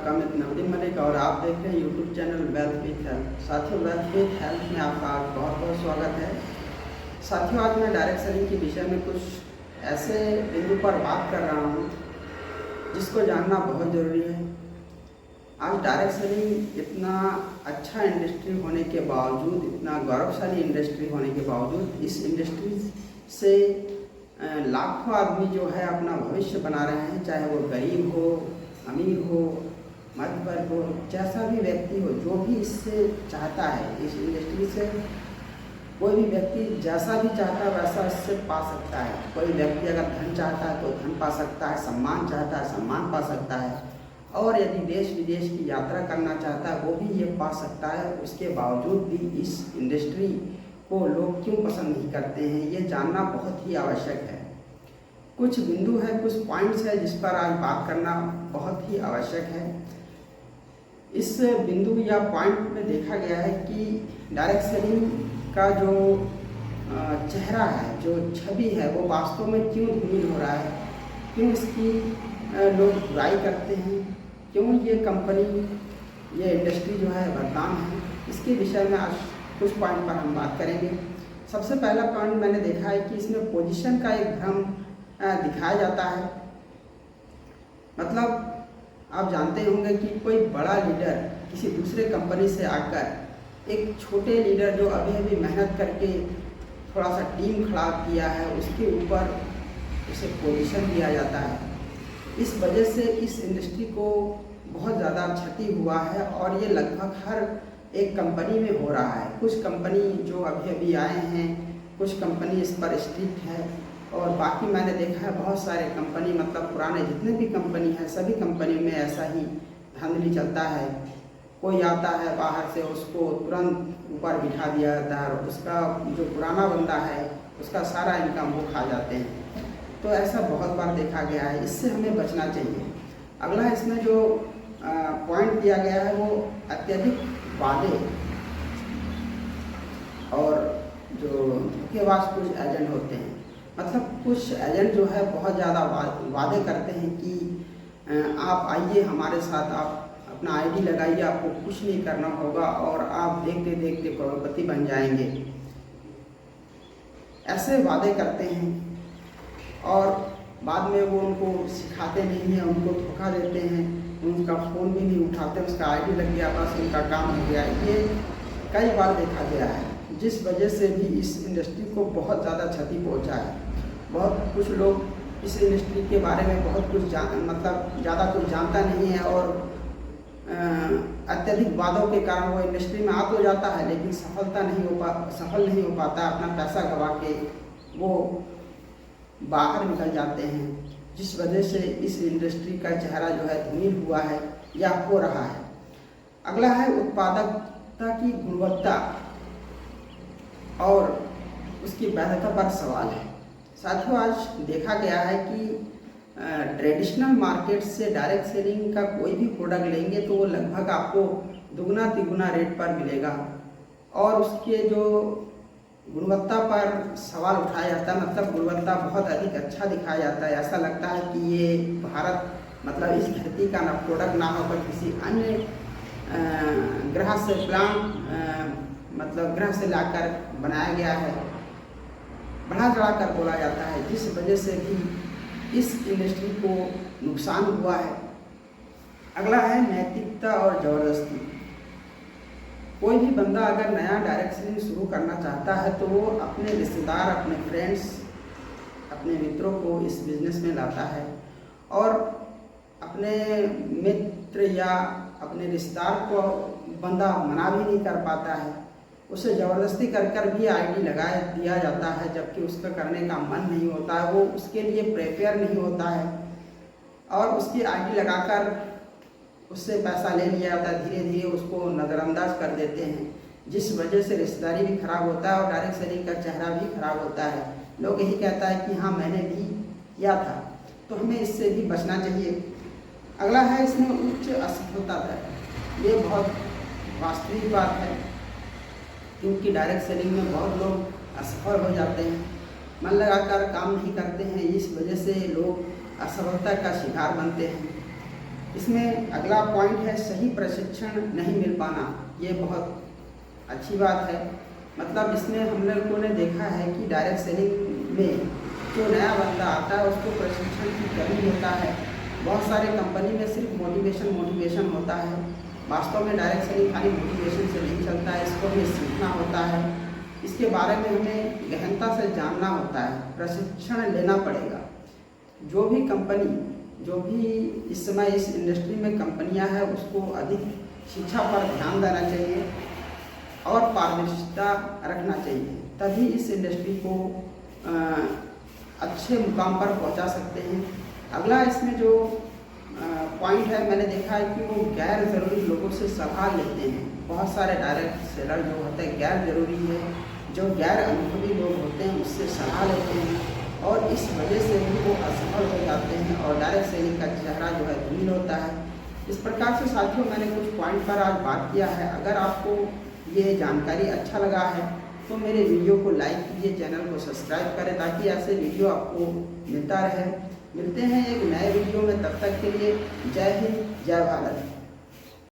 आपका अमित नवदीप मलिक और आप देख रहे हैं YouTube channel wealth with health. साथियों, वेल्थ विथ हेल्थ में आपका बहुत बहुत स्वागत है। साथियों, आज मैं डायरेक्ट सेलिंग के विषय में कुछ ऐसे बिंदु पर बात कर रहा हूँ जिसको जानना बहुत ज़रूरी है। आज डायरेक्ट सेलिंग इतना अच्छा इंडस्ट्री होने के बावजूद, इतना गौरवशाली इंडस्ट्री होने के बावजूद, इस इंडस्ट्री से लाखों आदमी जो है अपना भविष्य बना रहे हैं। चाहे वो गरीब हो, अमीर हो, मध्य वर्ग हो, जैसा भी व्यक्ति हो, जो भी इससे चाहता है, इस इंडस्ट्री से कोई भी व्यक्ति जैसा भी चाहता है वैसा इससे पा सकता है। कोई व्यक्ति अगर धन चाहता है तो धन पा सकता है, सम्मान चाहता है सम्मान पा सकता है, और यदि देश विदेश की यात्रा करना चाहता है वो भी ये पा सकता है। उसके बावजूद भी इस इंडस्ट्री को लोग क्यों पसंद नहीं करते हैं, ये जानना बहुत ही आवश्यक है। कुछ बिंदु है, कुछ पॉइंट्स है जिस पर आज बात करना बहुत ही आवश्यक है। इस बिंदु या पॉइंट में देखा गया है कि डायरेक्ट सेलिंग का जो चेहरा है, जो छवि है, वो वास्तव में क्यों धूमिल हो रहा है, क्यों इसकी लोग बुराई करते हैं, क्यों ये कंपनी, ये इंडस्ट्री जो है बदनाम है। इसके विषय में आज कुछ पॉइंट पर हम बात करेंगे। सबसे पहला पॉइंट मैंने देखा है कि इसमें पोजीशन का एक भ्रम दिखाया जाता है। मतलब आप जानते होंगे कि कोई बड़ा लीडर किसी दूसरे कंपनी से आकर एक छोटे लीडर जो अभी अभी मेहनत करके थोड़ा सा टीम खड़ा किया है, उसके ऊपर उसे पोजीशन दिया जाता है। इस वजह से इस इंडस्ट्री को बहुत ज़्यादा क्षति हुआ है और ये लगभग हर एक कंपनी में हो रहा है। कुछ कंपनी जो अभी अभी आए हैं, कुछ कंपनी इस पर स्ट्रिक्ट है, और बाकी मैंने देखा है बहुत सारे कंपनी, मतलब पुराने जितने भी कंपनी हैं सभी कंपनी में ऐसा ही धांधली चलता है। कोई आता है बाहर से, उसको तुरंत ऊपर बिठा दिया जाता है और उसका जो पुराना बंदा है उसका सारा इनकम वो खा जाते हैं। तो ऐसा बहुत बार देखा गया है, इससे हमें बचना चाहिए। अगला इसमें जो पॉइंट दिया गया है वो अत्यधिक वादे और जो धोखेबाज कुछ एजेंट होते हैं। मतलब कुछ एजेंट जो है बहुत ज़्यादा वादे करते हैं कि आप आइए हमारे साथ, आप अपना आईडी लगाइए, आपको कुछ नहीं करना होगा और आप देखते देखते करोड़पति बन जाएंगे। ऐसे वादे करते हैं और बाद में वो उनको सिखाते नहीं हैं, उनको धोखा देते हैं, उनका फ़ोन भी नहीं उठाते, उसका आईडी लग गया, बस उनका काम हो गया। ये कई बार देखा गया है, जिस वजह से भी इस इंडस्ट्री को बहुत ज़्यादा क्षति पहुंचा है। बहुत कुछ लोग इस इंडस्ट्री के बारे में बहुत कुछ मतलब ज़्यादा कुछ जानता नहीं है और अत्यधिक वादों के कारण वो इंडस्ट्री में आ तो जाता है लेकिन सफल नहीं हो पाता, अपना पैसा गवा के वो बाहर निकल जाते हैं, जिस वजह से इस इंडस्ट्री का चेहरा जो है धूमिल हुआ है या हो रहा है। अगला है उत्पादकता की गुणवत्ता और उसकी वैधता पर सवाल है। साथियों, आज देखा गया है कि ट्रेडिशनल मार्केट से डायरेक्ट सेलिंग का कोई भी प्रोडक्ट लेंगे तो वो लगभग आपको दुगना तिगुना रेट पर मिलेगा और उसके जो गुणवत्ता पर सवाल उठाया जाता है, मतलब गुणवत्ता बहुत अधिक अच्छा दिखाया जाता है। ऐसा लगता है कि ये भारत, मतलब इस धरती का ना प्रोडक्ट ना होकर किसी अन्य ग्रह से मतलब ग्रह से लाकर बनाया गया है, बढ़ा चढ़ा कर बोला जाता है, जिस वजह से भी इस इंडस्ट्री को नुकसान हुआ है। अगला है नैतिकता और ज़बरदस्ती। कोई भी बंदा अगर नया डायरेक्ट सेलिंग शुरू करना चाहता है तो वो अपने रिश्तेदार, अपने फ्रेंड्स, अपने मित्रों को इस बिज़नेस में लाता है और अपने मित्र या अपने रिश्तेदार को बंदा मना भी नहीं कर पाता है, उसे ज़बरदस्ती कर भी आईडी लगा दिया जाता है, जबकि उसका करने का मन नहीं होता है, वो उसके लिए प्रिपेयर नहीं होता है और उसकी आईडी लगाकर उससे पैसा ले लिया जाता है। धीरे धीरे उसको नज़रअंदाज कर देते हैं, जिस वजह से रिश्तेदारी भी खराब होता है और डायरेक्ट सेलिंग का चेहरा भी खराब होता है। लोग यही कहता है कि हाँ मैंने भी किया था, तो हमें इससे भी बचना चाहिए। अगला है इसमें उच्च असफलता दर। ये बहुत वास्तविक बात है क्योंकि डायरेक्ट सेलिंग में बहुत लोग असफल हो जाते हैं, मन लगाकर काम नहीं करते हैं, इस वजह से लोग असफलता का शिकार बनते हैं। इसमें अगला पॉइंट है सही प्रशिक्षण नहीं मिल पाना। ये बहुत अच्छी बात है। मतलब इसमें हम लोगों ने देखा है कि डायरेक्ट सेलिंग में जो नया बंदा आता है उसको प्रशिक्षण की कमी होता है। बहुत सारे कंपनी में सिर्फ मोटिवेशन होता है। वास्तव में डायरेक्ट सेलिंग खाली मोटिवेशन से नहीं चलता है, इसको हमें सीखना होता है, इसके बारे में हमें गहनता से जानना होता है, प्रशिक्षण लेना पड़ेगा। जो भी कंपनी, जो भी इस समय इस इंडस्ट्री में कंपनियां हैं, उसको अधिक शिक्षा पर ध्यान देना चाहिए और पारदर्शिता रखना चाहिए, तभी इस इंडस्ट्री को अच्छे मुकाम पर पहुंचा सकते हैं। अगला इसमें जो पॉइंट है, मैंने देखा है कि वो गैर ज़रूरी लोगों से सलाह लेते हैं। बहुत सारे डायरेक्ट सेलर जो होते हैं गैर ज़रूरी है, जो गैर अनुभवी लोग होते हैं उससे सलाह लेते हैं और इस वजह से भी वो असफल हो जाते हैं और डायरेक्ट सेलिंग का चेहरा जो है धूमिल होता है। इस प्रकार से साथियों मैंने कुछ पॉइंट पर आज बात किया है। अगर आपको ये जानकारी अच्छा लगा है तो मेरे वीडियो को लाइक कीजिए, चैनल को सब्सक्राइब करें ताकि ऐसे वीडियो आपको मिलता रहे। मिलते हैं एक नए वीडियो में, तब तक के लिए जय हिंद, जय भारत।